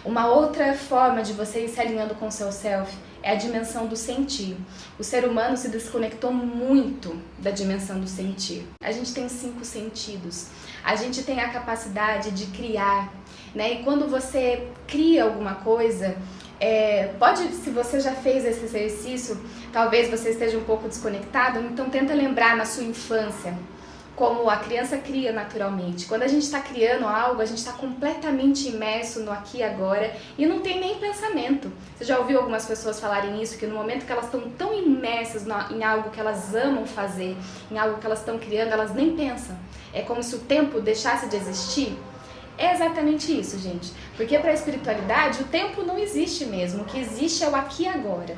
Uma outra forma de você ir se alinhando com o seu self é a dimensão do sentir. O ser humano se desconectou muito da dimensão do sentir. A gente tem 5 sentidos. A gente tem a capacidade de criar, né? E quando você cria alguma coisa, se você já fez esse exercício, talvez você esteja um pouco desconectado, então tenta lembrar na sua infância, como a criança cria naturalmente. Quando a gente está criando algo, a gente está completamente imerso no aqui e agora e não tem nem pensamento. Você já ouviu algumas pessoas falarem isso, que no momento que elas estão tão imersas em algo que elas amam fazer, em algo que elas estão criando, elas nem pensam. É como se o tempo deixasse de existir. É exatamente isso, gente. Porque para a espiritualidade, o tempo não existe mesmo. O que existe é o aqui e agora.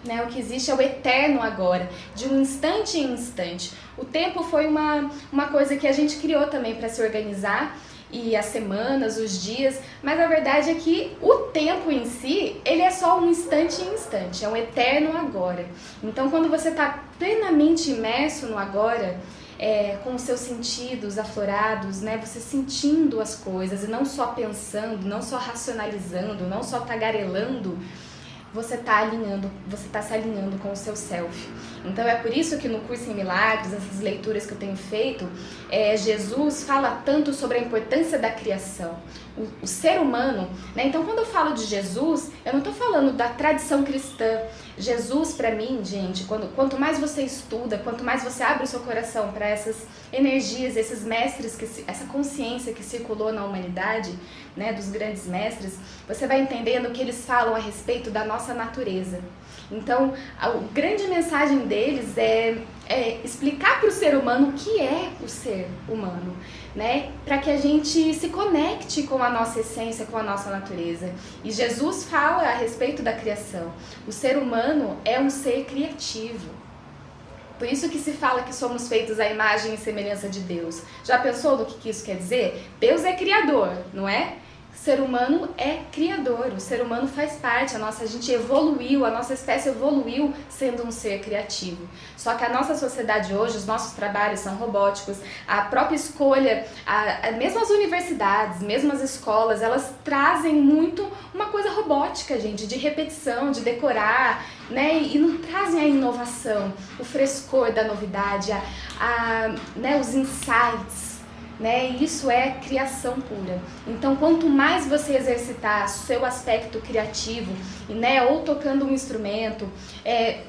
Né? O que existe é o eterno agora, de um instante em instante. O tempo foi uma coisa que a gente criou também para se organizar, e as semanas, os dias, mas a verdade é que o tempo em si, ele é só um instante em instante, é um eterno agora. Então, quando você está plenamente imerso no agora, com os seus sentidos aflorados, né? Você sentindo as coisas e não só pensando, não só racionalizando, não só tagarelando, você está se alinhando com o seu self. Então é por isso que no curso em Milagres, essas leituras que eu tenho feito, Jesus fala tanto sobre a importância da criação. O ser humano, né? Então quando eu falo de Jesus, eu não estou falando da tradição cristã. Jesus, para mim, gente, quanto mais você estuda, quanto mais você abre o seu coração para essas energias, esses mestres, essa consciência que circulou na humanidade, né, dos grandes mestres, você vai entendendo que eles falam a respeito da nossa natureza. Então, a grande mensagem deles é explicar para o ser humano o que é o ser humano, né? Para que a gente se conecte com a nossa essência, com a nossa natureza. E Jesus fala a respeito da criação. O ser humano é um ser criativo. Por isso que se fala que somos feitos à imagem e semelhança de Deus. Já pensou no que isso quer dizer? Deus é criador, não é? O ser humano é criador, o ser humano faz parte, a gente evoluiu, a nossa espécie evoluiu sendo um ser criativo. Só que a nossa sociedade hoje, os nossos trabalhos são robóticos, a própria escolha, mesmo as universidades, mesmo as escolas, elas trazem muito uma coisa robótica, gente, de repetição, de decorar, né? E não trazem a inovação, o frescor da novidade, né? Os insights. Né? Isso é criação pura. Então, quanto mais você exercitar seu aspecto criativo, né? Ou tocando um instrumento,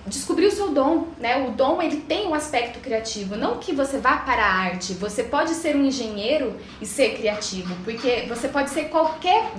descobrir o seu dom, né? O dom, ele tem um aspecto criativo. Não que você vá para a arte. Você pode ser um engenheiro e ser criativo, porque você pode ter qualquer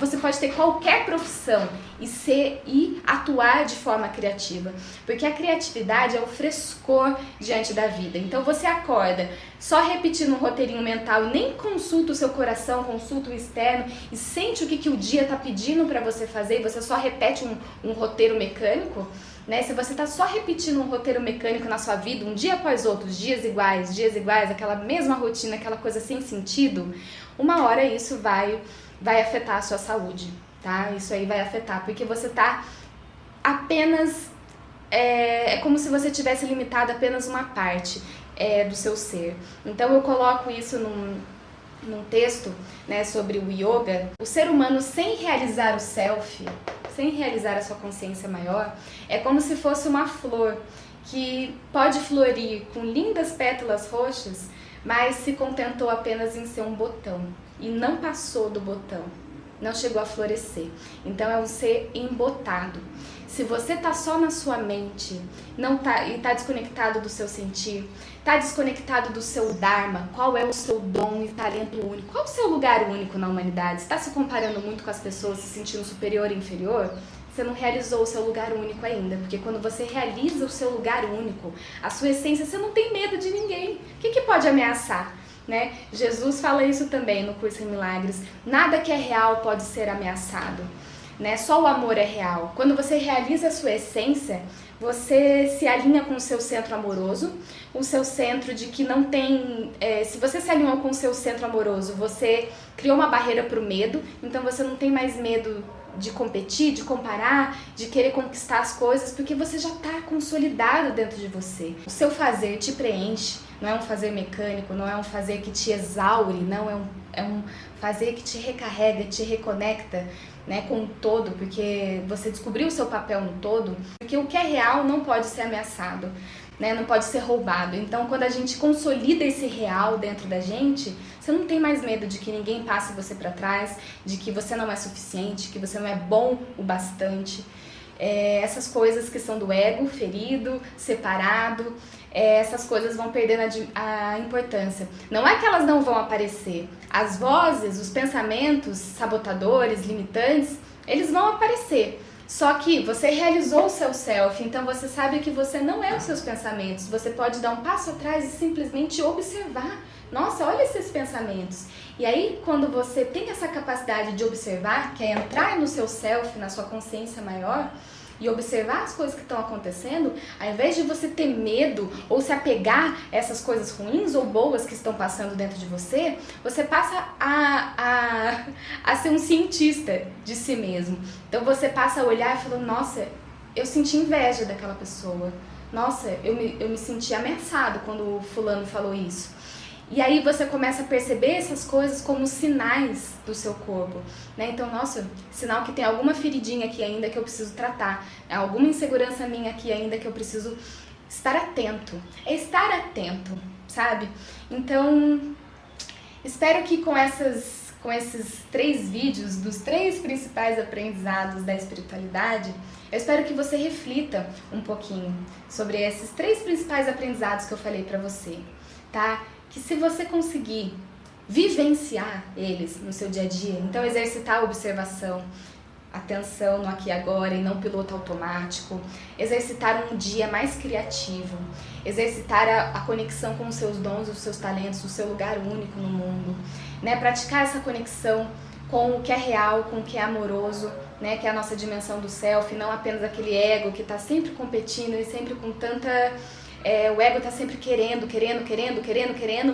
profissão e atuar de forma criativa, porque a criatividade é o frescor diante da vida. Então você acorda só repetindo um roteirinho mental e nem consulta o seu coração, consulta o externo e sente o que o dia está pedindo para você fazer, e você só repete um roteiro mecânico, né? Se você está só repetindo um roteiro mecânico na sua vida, um dia após outro, dias iguais, aquela mesma rotina, aquela coisa sem sentido, uma hora isso vai afetar a sua saúde, tá? Isso aí vai afetar, porque você está apenas... É como se você tivesse limitado apenas uma parte do seu ser. Então eu coloco isso num texto, né, sobre o yoga. O ser humano, sem realizar o self, sem realizar a sua consciência maior, é como se fosse uma flor que pode florir com lindas pétalas roxas, mas se contentou apenas em ser um botão e não passou do botão, não chegou a florescer. Então é um ser embotado. Se você tá só na sua mente, e tá desconectado do seu sentir, tá desconectado do seu dharma, qual é o seu dom e talento único, qual é o seu lugar único na humanidade? Você tá se comparando muito com as pessoas, se sentindo superior e inferior? Você não realizou o seu lugar único ainda, porque quando você realiza o seu lugar único, a sua essência, você não tem medo de ninguém. O que pode ameaçar? Né? Jesus fala isso também no curso em Milagres. Nada que é real pode ser ameaçado, né? Só o amor é real. Quando você realiza a sua essência, você se alinha com o seu centro amoroso, o seu centro de que não tem... se você se alinhou com o seu centro amoroso, você criou uma barreira para o medo, então você não tem mais medo de competir, de comparar, de querer conquistar as coisas, porque você já está consolidado dentro de você. O seu fazer te preenche, não é um fazer mecânico, não é um fazer que te exaure, não é um fazer que te recarrega, te reconecta, né, com o todo, porque você descobriu o seu papel no todo, porque o que é real não pode ser ameaçado, né, não pode ser roubado. Então, quando a gente consolida esse real dentro da gente, você não tem mais medo de que ninguém passe você para trás, de que você não é suficiente, que você não é bom o bastante. Essas coisas que são do ego ferido, separado, essas coisas vão perdendo a importância. Não é que elas não vão aparecer. As vozes, os pensamentos sabotadores, limitantes, eles vão aparecer. Só que você realizou o seu self, então você sabe que você não é os seus pensamentos. Você pode dar um passo atrás e simplesmente observar. Nossa, olha esses pensamentos. E aí, quando você tem essa capacidade de observar, que é entrar no seu self, na sua consciência maior, e observar as coisas que estão acontecendo, ao invés de você ter medo ou se apegar a essas coisas ruins ou boas que estão passando dentro de você, você passa a ser um cientista de si mesmo. Então você passa a olhar e falar, nossa, eu senti inveja daquela pessoa. Nossa, eu me senti ameaçado quando o fulano falou isso. E aí você começa a perceber essas coisas como sinais do seu corpo, né? Então, nossa, sinal que tem alguma feridinha aqui ainda que eu preciso tratar, alguma insegurança minha aqui ainda que eu preciso estar atento. É estar atento, sabe? Então, espero que com esses 3 vídeos dos 3 principais aprendizados da espiritualidade, eu espero que você reflita um pouquinho sobre esses 3 principais aprendizados que eu falei pra você, tá? Que se você conseguir vivenciar eles no seu dia a dia, então exercitar a observação, atenção no aqui e agora e não piloto automático, exercitar um dia mais criativo, exercitar a conexão com os seus dons, os seus talentos, o seu lugar único no mundo, né? Praticar essa conexão com o que é real, com o que é amoroso, né? Que é a nossa dimensão do self, não apenas aquele ego que está sempre competindo e sempre com tanta... o ego tá sempre querendo,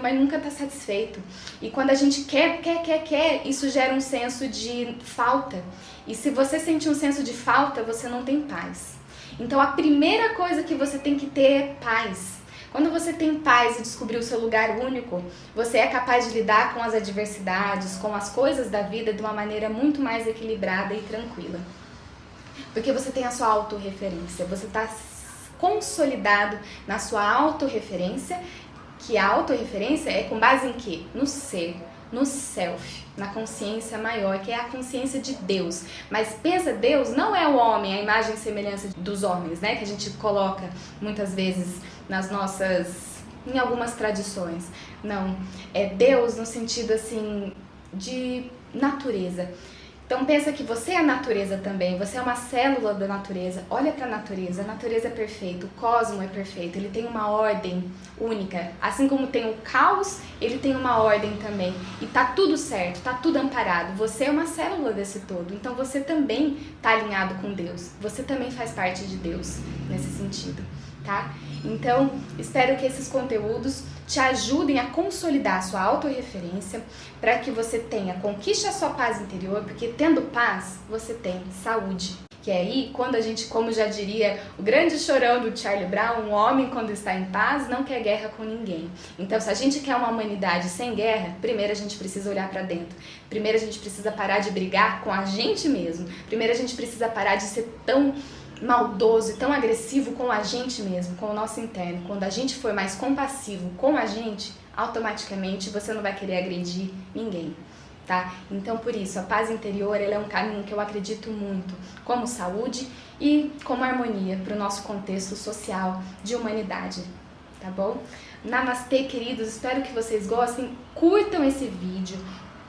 mas nunca tá satisfeito. E quando a gente quer, isso gera um senso de falta. E se você sentir um senso de falta, você não tem paz. Então a primeira coisa que você tem que ter é paz. Quando você tem paz e descobrir o seu lugar único, você é capaz de lidar com as adversidades, com as coisas da vida de uma maneira muito mais equilibrada e tranquila. Porque você tem a sua autorreferência, você tá consolidado na sua autorreferência, que a autorreferência é com base em quê? No ser, no self, na consciência maior, que é a consciência de Deus. Mas pensa, Deus não é o homem, a imagem e semelhança dos homens, né? Que a gente coloca muitas vezes em algumas tradições. Não, é Deus no sentido assim de natureza. Então pensa que você é a natureza também, você é uma célula da natureza. Olha para a natureza é perfeita, o cosmo é perfeito, ele tem uma ordem única. Assim como tem o caos, ele tem uma ordem também. E tá tudo certo, tá tudo amparado. Você é uma célula desse todo, então você também tá alinhado com Deus. Você também faz parte de Deus nesse sentido, tá? Então, espero que esses conteúdos te ajudem a consolidar a sua autorreferência para que você conquiste a sua paz interior, porque tendo paz, você tem saúde. Que é aí, quando a gente, como já diria o grande chorão do Charlie Brown, um homem quando está em paz não quer guerra com ninguém. Então, se a gente quer uma humanidade sem guerra, primeiro a gente precisa olhar para dentro. Primeiro a gente precisa parar de brigar com a gente mesmo. Primeiro a gente precisa parar de ser tão maldoso e tão agressivo com a gente mesmo, com o nosso interno. Quando a gente for mais compassivo com a gente, automaticamente você não vai querer agredir ninguém, tá? Então, por isso, a paz interior ela é um caminho que eu acredito muito como saúde e como harmonia para o nosso contexto social de humanidade, tá bom? Namastê, queridos, espero que vocês gostem, curtam esse vídeo,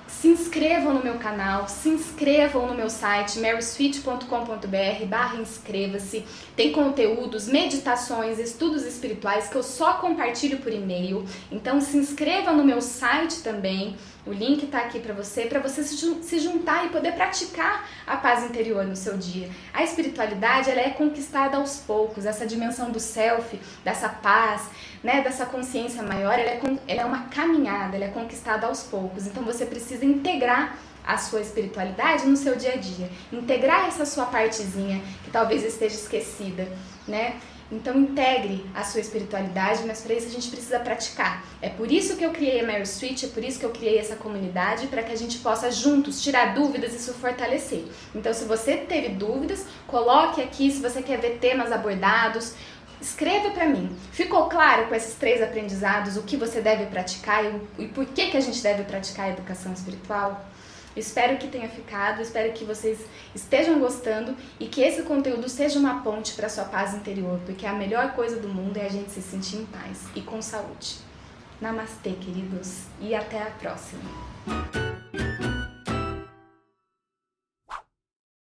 se inscrevam no meu canal, se inscrevam no meu site marysweet.com.br/inscreva-se. Tem conteúdos, meditações, estudos espirituais que eu só compartilho por e-mail. Então se inscreva no meu site também. O link tá aqui para você se juntar e poder praticar a paz interior no seu dia. A espiritualidade, ela é conquistada aos poucos, essa dimensão do self, dessa paz, né, dessa consciência maior, ela é uma caminhada, ela é conquistada aos poucos. Então você precisa integrar a sua espiritualidade no seu dia a dia, integrar essa sua partezinha que talvez esteja esquecida, né? Então integre a sua espiritualidade, mas para isso a gente precisa praticar. É por isso que eu criei a Mary Street, é por isso que eu criei essa comunidade, para que a gente possa juntos tirar dúvidas e se fortalecer. Então se você teve dúvidas, coloque aqui se você quer ver temas abordados, escreva para mim. Ficou claro com esses 3 aprendizados o que você deve praticar e por que a gente deve praticar a educação espiritual? Espero que tenha ficado, espero que vocês estejam gostando e que esse conteúdo seja uma ponte para a sua paz interior, porque a melhor coisa do mundo é a gente se sentir em paz e com saúde. Namastê, queridos, e até a próxima!